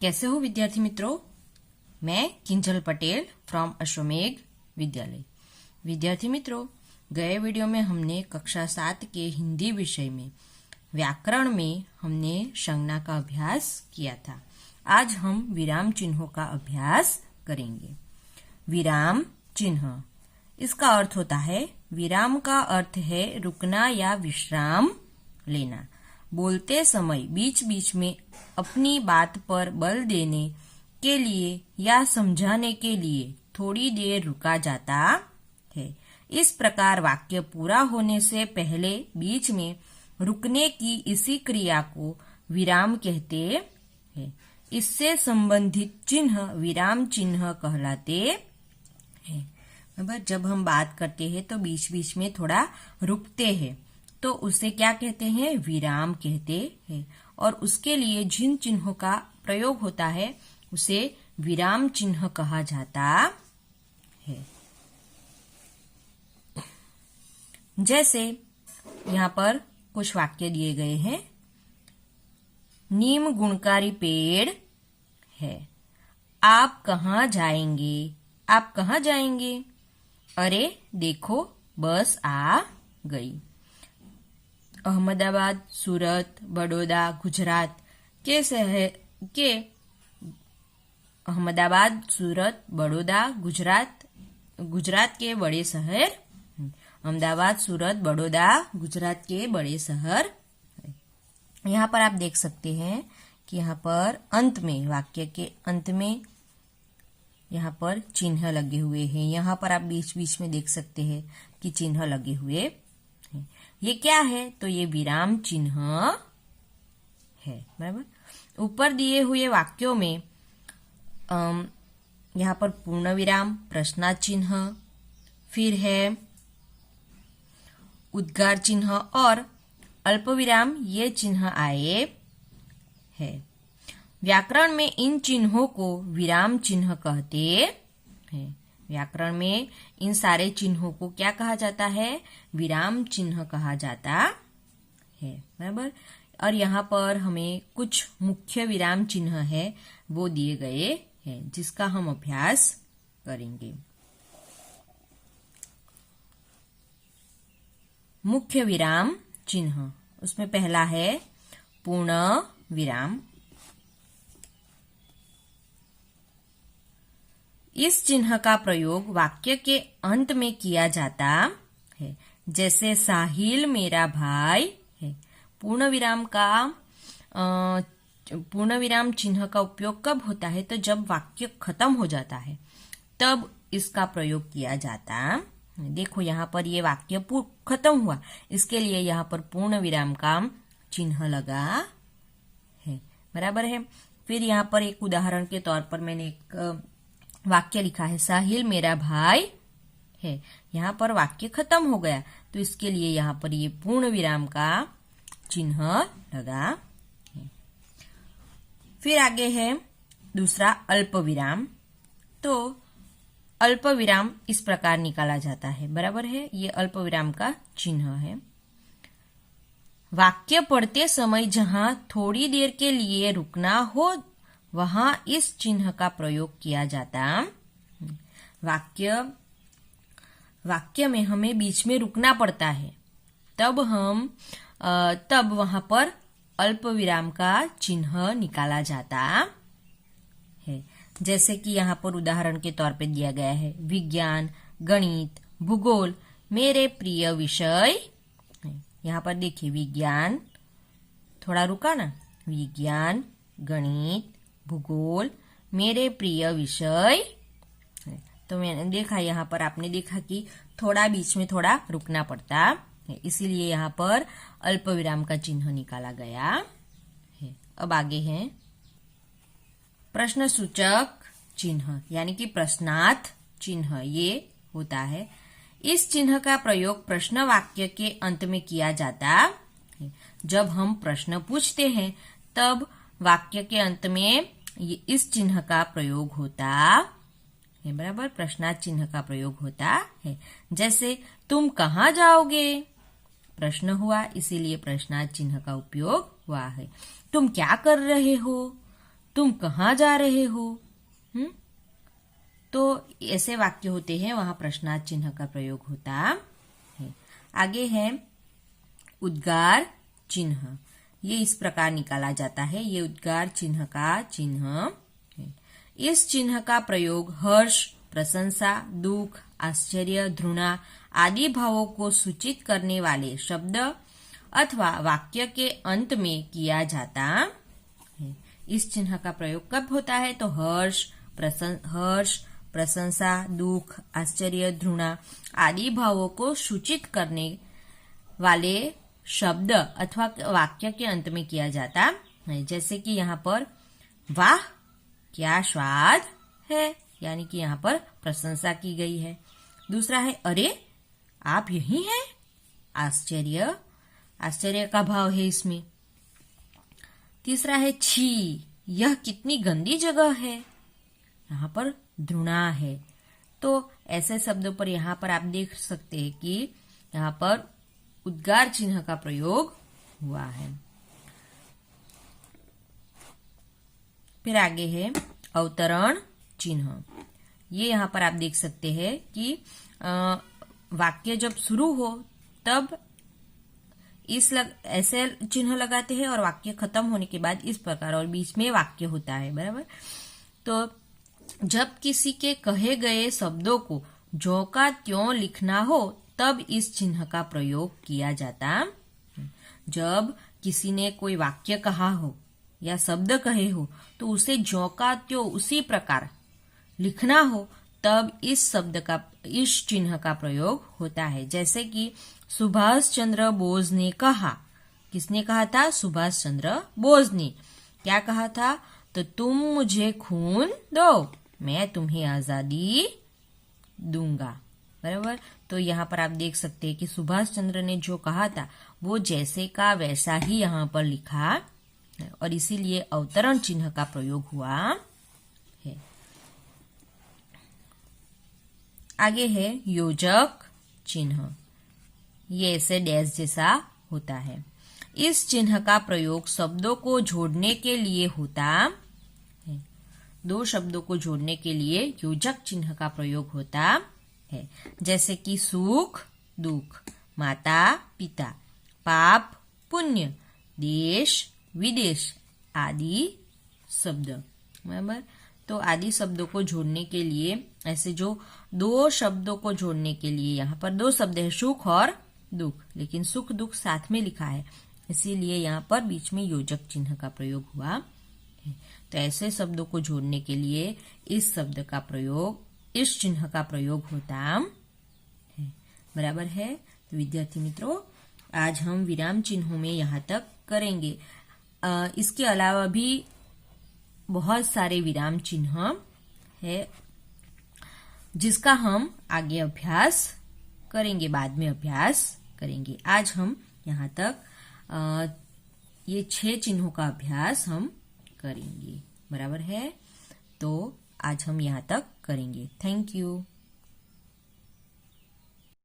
कैसे हो विद्यार्थी मित्रों। मैं किंजल पटेल फ्रॉम अश्वमेघ विद्यालय। विद्यार्थी मित्रों, गए वीडियो में हमने कक्षा 7 के हिंदी विषय में व्याकरण में हमने संज्ञा का अभ्यास किया था। आज हम विराम चिन्हों का अभ्यास करेंगे। विराम चिन्ह, इसका अर्थ होता है, विराम का अर्थ है रुकना या विश्राम लेना। बोलते समय बीच बीच में अपनी बात पर बल देने के लिए या समझाने के लिए थोड़ी देर रुका जाता है। इस प्रकार वाक्य पूरा होने से पहले बीच में रुकने की इसी क्रिया को विराम कहते हैं। इससे संबंधित चिन्ह विराम चिन्ह कहलाते हैं। जब हम बात करते हैं तो बीच बीच में थोड़ा रुकते हैं तो उसे क्या कहते हैं? विराम कहते हैं। और उसके लिए जिन चिन्हों का प्रयोग होता है उसे विराम चिन्ह कहा जाता है। जैसे यहाँ पर कुछ वाक्य दिए गए हैं। नीम गुणकारी पेड़ है। आप कहाँ जाएंगे? आप कहाँ जाएंगे? अरे देखो बस आ गई। अहमदाबाद, सूरत, बड़ौदा, गुजरात के शहर के अहमदाबाद, सूरत, बड़ौदा, गुजरात के बड़े शहर। अहमदाबाद, सूरत, बड़ौदा, गुजरात के बड़े शहर। यहाँ पर आप देख सकते हैं कि यहाँ पर अंत में, वाक्य के अंत में यहाँ पर चिन्ह लगे हुए हैं। यहाँ पर आप बीच बीच में देख सकते हैं कि चिन्ह लगे हुए हैं। ये क्या है? तो ये विराम चिन्ह है। बराबर। ऊपर दिए हुए वाक्यों में यहाँ पर पूर्ण विराम, प्रश्नार्थ चिन्ह, फिर है उद्गार चिन्ह और अल्प विराम, ये चिन्ह आए हैं। व्याकरण में इन चिन्हों को विराम चिन्ह कहते हैं। व्याकरण में इन सारे चिन्हों को क्या कहा जाता है? विराम चिन्ह कहा जाता है। बराबर। और यहाँ पर हमें कुछ मुख्य विराम चिन्ह है वो दिए गए हैं जिसका हम अभ्यास करेंगे। मुख्य विराम चिन्ह, उसमें पहला है पूर्ण विराम। इस चिन्ह का प्रयोग वाक्य के अंत में किया जाता है। जैसे साहिल मेरा भाई है। पूर्ण विराम चिन्ह का उपयोग कब होता है? तो जब वाक्य खत्म हो जाता है तब इसका प्रयोग किया जाता। देखो यहाँ पर ये वाक्य खत्म हुआ, इसके लिए यहाँ पर पूर्ण विराम का चिन्ह लगा है। बराबर है। फिर यहाँ पर एक उदाहरण के तौर पर मैंने एक वाक्य लिखा है, साहिल मेरा भाई है। यहाँ पर वाक्य खत्म हो गया तो इसके लिए यहाँ पर ये पूर्ण विराम का चिन्ह लगा है। फिर आगे है दूसरा अल्प विराम। तो अल्प विराम इस प्रकार निकाला जाता है। बराबर है। ये अल्प विराम का चिन्ह है। वाक्य पढ़ते समय जहां थोड़ी देर के लिए रुकना हो वहां इस चिन्ह का प्रयोग किया जाता। वाक्य में हमें बीच में रुकना पड़ता है तब वहां पर अल्प विराम का चिन्ह निकाला जाता है। जैसे कि यहाँ पर उदाहरण के तौर पे दिया गया है, विज्ञान, गणित, भूगोल मेरे प्रिय विषय। यहाँ पर देखिए विज्ञान, थोड़ा रुका ना, विज्ञान, गणित, भूगोल मेरे प्रिय विषय। तो मैंने देखा, यहाँ पर आपने देखा कि थोड़ा बीच में थोड़ा रुकना पड़ता है, इसीलिए यहाँ पर अल्प विराम का चिन्ह निकाला गया है। अब आगे है प्रश्न सूचक चिन्ह, यानी कि प्रश्नार्थ चिन्ह ये होता है। इस चिन्ह का प्रयोग प्रश्न वाक्य के अंत में किया जाता है। जब हम प्रश्न पूछते हैं तब वाक्य के अंत में इस चिन्ह का प्रयोग होता है। बराबर। प्रश्नार्थ चिन्ह का प्रयोग होता है। जैसे तुम कहाँ जाओगे? प्रश्न हुआ, इसीलिए प्रश्नार्थ चिन्ह का उपयोग हुआ है। तुम क्या कर रहे हो? तुम कहाँ जा रहे हो? तो ऐसे वाक्य होते हैं, वहां प्रश्नार्थ चिन्ह का प्रयोग होता है। आगे है उद्गार चिन्ह। ये इस प्रकार निकाला जाता है। ये उद्गार चिन्ह का चिन्ह है। इस चिन्ह का प्रयोग हर्ष, प्रशंसा, दुख, आश्चर्य, घृणा आदि भावों को सूचित करने वाले शब्द अथवा वाक्य के अंत में किया जाता है। इस चिन्ह का प्रयोग कब होता है? तो हर्ष, प्रशंसा, दुख, आश्चर्य, घृणा आदि भावों को सूचित करने वाले शब्द अथवा वाक्य के अंत में किया जाता है। जैसे कि यहाँ पर वाह क्या स्वाद है, यानी कि यहाँ पर प्रशंसा की गई है। दूसरा है अरे आप यही हैं, आश्चर्य, आश्चर्य का भाव है इसमें। तीसरा है छी यह कितनी गंदी जगह है, यहाँ पर घृणा है। तो ऐसे शब्दों पर यहाँ पर आप देख सकते हैं कि यहाँ पर उद्गार चिन्ह का प्रयोग हुआ है। फिर आगे है अवतरण चिन्ह। ये यहाँ पर आप देख सकते हैं कि वाक्य जब शुरू हो तब ऐसे चिन्ह लगाते हैं और वाक्य खत्म होने के बाद इस प्रकार, और बीच में वाक्य होता है, बराबर। तो जब किसी के कहे गए शब्दों को ज्यों का त्यों लिखना हो तब इस चिन्ह का प्रयोग किया जाता। जब किसी ने कोई वाक्य कहा हो या शब्द कहे हो तो उसे ज्यों का त्यों उसी प्रकार लिखना हो तब इस चिन्ह का प्रयोग होता है। जैसे कि सुभाष चंद्र बोस ने कहा। किसने कहा था? सुभाष चंद्र बोस ने। क्या कहा था? तो तुम मुझे खून दो, मैं तुम्हें आजादी दूंगा, बराबर। तो यहाँ पर आप देख सकते हैं कि सुभाष चंद्र ने जो कहा था वो जैसे का वैसा ही यहाँ पर लिखा और इसीलिए अवतरण चिन्ह का प्रयोग हुआ है। आगे है योजक चिन्ह। ये ऐसे डैश जैसा होता है। इस चिन्ह का प्रयोग शब्दों को जोड़ने के लिए होता है। दो शब्दों को जोड़ने के लिए योजक चिन्ह का प्रयोग होता है। जैसे कि सुख दुख, माता पिता, पाप पुण्य, देश विदेश आदि शब्द, बराबर। तो आदि शब्दों को जोड़ने के लिए ऐसे जो दो शब्दों को जोड़ने के लिए यहाँ पर दो शब्द है, सुख और दुख, लेकिन सुख दुख साथ में लिखा है, इसीलिए यहाँ पर बीच में योजक चिन्ह का प्रयोग हुआ है। तो ऐसे शब्दों को जोड़ने के लिए इस शब्द का प्रयोग, इस चिन्ह का प्रयोग होता है, बराबर है। तो विद्यार्थी मित्रों, आज हम विराम चिन्हों में यहाँ तक करेंगे। इसके अलावा भी बहुत सारे विराम चिन्ह है जिसका हम आगे अभ्यास करेंगे, बाद में अभ्यास करेंगे। आज हम यहाँ तक ये 6 चिन्हों का अभ्यास हम करेंगे, बराबर है। तो आज हम यहाँ तक करेंगे। Thank you.